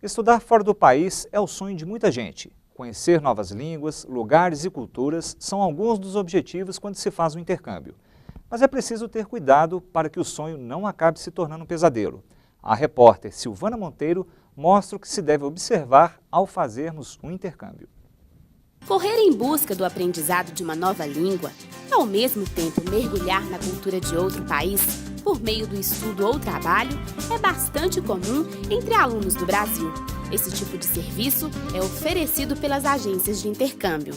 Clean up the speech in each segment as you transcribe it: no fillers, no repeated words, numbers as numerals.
Estudar fora do país é o sonho de muita gente. Conhecer novas línguas, lugares e culturas são alguns dos objetivos quando se faz um intercâmbio. Mas é preciso ter cuidado para que o sonho não acabe se tornando um pesadelo. A repórter Silvana Monteiro mostra o que se deve observar ao fazermos um intercâmbio. Correr em busca do aprendizado de uma nova língua e, ao mesmo tempo, mergulhar na cultura de outro país por meio do estudo ou trabalho é bastante comum entre alunos do Brasil. Esse tipo de serviço é oferecido pelas agências de intercâmbio.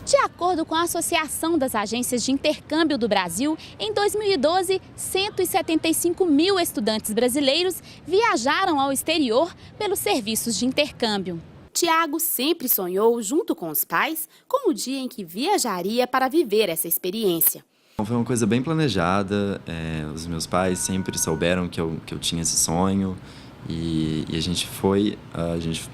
De acordo com a Associação das Agências de Intercâmbio do Brasil, em 2012, 175 mil estudantes brasileiros viajaram ao exterior pelos serviços de intercâmbio. Tiago sempre sonhou, junto com os pais, com o dia em que viajaria para viver essa experiência. Foi uma coisa bem planejada, os meus pais sempre souberam que eu tinha esse sonho e a gente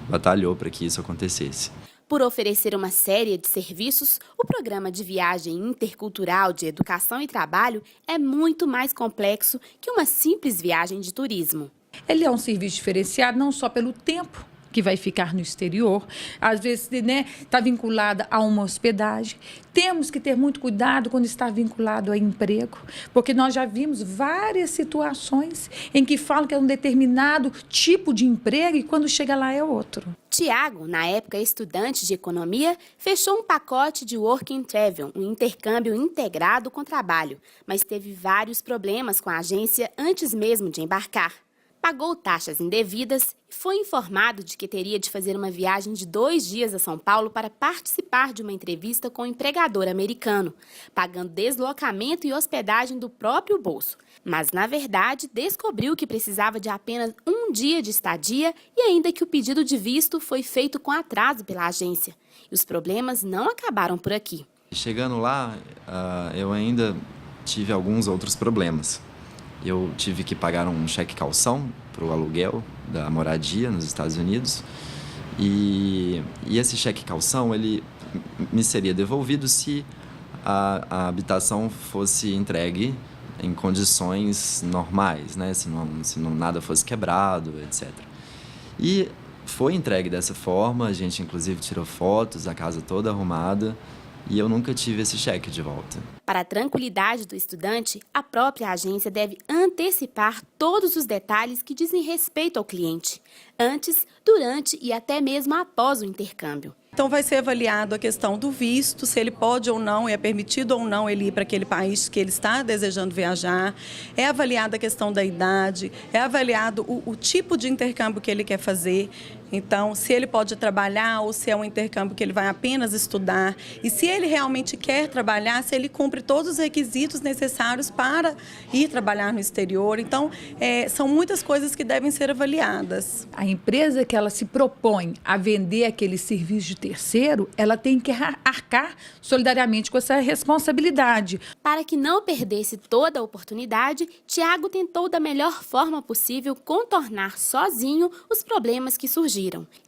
batalhou para que isso acontecesse. Por oferecer uma série de serviços, o programa de viagem intercultural de educação e trabalho é muito mais complexo que uma simples viagem de turismo. Ele é um serviço diferenciado não só pelo tempo que vai ficar no exterior, às vezes está vinculada a uma hospedagem. Temos que ter muito cuidado quando está vinculado a emprego, porque nós já vimos várias situações em que falam que é um determinado tipo de emprego e quando chega lá é outro. Tiago, na época estudante de economia, fechou um pacote de Work and Travel, um intercâmbio integrado com trabalho, mas teve vários problemas com a agência antes mesmo de embarcar. Pagou taxas indevidas e foi informado de que teria de fazer uma viagem de 2 dias a São Paulo para participar de uma entrevista com um empregador americano, pagando deslocamento e hospedagem do próprio bolso. Mas, na verdade, descobriu que precisava de apenas 1 dia de estadia e ainda que o pedido de visto foi feito com atraso pela agência. E os problemas não acabaram por aqui. Chegando lá, eu ainda tive alguns outros problemas. Eu tive que pagar um cheque calção para o aluguel da moradia nos Estados Unidos e esse cheque calção ele me seria devolvido se a habitação fosse entregue em condições normais, né? Se nada fosse quebrado, etc. E foi entregue dessa forma, a gente inclusive tirou fotos, a casa toda arrumada. E eu nunca tive esse cheque de volta. Para a tranquilidade do estudante, a própria agência deve antecipar todos os detalhes que dizem respeito ao cliente, antes, durante e até mesmo após o intercâmbio. Então vai ser avaliado a questão do visto, se ele pode ou não, é permitido ou não ele ir para aquele país que ele está desejando viajar. É avaliada a questão da idade, é avaliado o tipo de intercâmbio que ele quer fazer. Então, se ele pode trabalhar ou se é um intercâmbio que ele vai apenas estudar. E se ele realmente quer trabalhar, se ele cumpre todos os requisitos necessários para ir trabalhar no exterior. Então, são muitas coisas que devem ser avaliadas. A empresa que ela se propõe a vender aquele serviço de terceiro, ela tem que arcar solidariamente com essa responsabilidade. Para que não perdesse toda a oportunidade, Tiago tentou da melhor forma possível contornar sozinho os problemas que surgiram.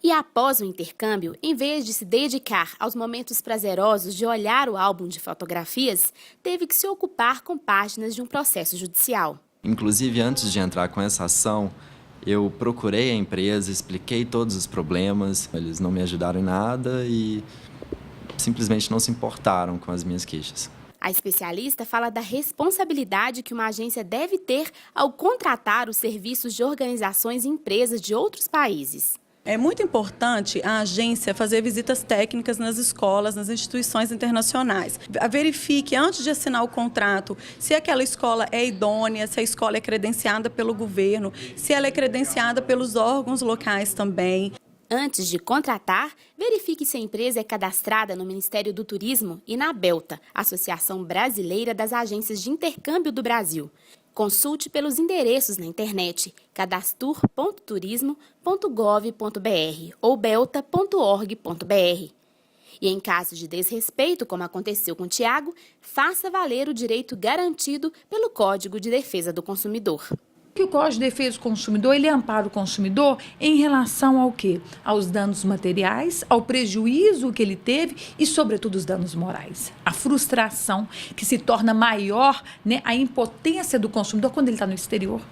E após o intercâmbio, em vez de se dedicar aos momentos prazerosos de olhar o álbum de fotografias, teve que se ocupar com páginas de um processo judicial. Inclusive, antes de entrar com essa ação, eu procurei a empresa, expliquei todos os problemas, eles não me ajudaram em nada e simplesmente não se importaram com as minhas queixas. A especialista fala da responsabilidade que uma agência deve ter ao contratar os serviços de organizações e empresas de outros países. É muito importante a agência fazer visitas técnicas nas escolas, nas instituições internacionais. Verifique, antes de assinar o contrato, se aquela escola é idônea, se a escola é credenciada pelo governo, se ela é credenciada pelos órgãos locais também. Antes de contratar, verifique se a empresa é cadastrada no Ministério do Turismo e na ABELTA, Associação Brasileira das Agências de Intercâmbio do Brasil. Consulte pelos endereços na internet cadastur.turismo.gov.br ou belta.org.br. E em caso de desrespeito, como aconteceu com Tiago, faça valer o direito garantido pelo Código de Defesa do Consumidor. Que o Código de Defesa do Consumidor, ele ampara o consumidor em relação ao quê? Aos danos materiais, ao prejuízo que ele teve e, sobretudo, os danos morais. A frustração que se torna maior, né, a impotência do consumidor quando ele está no exterior.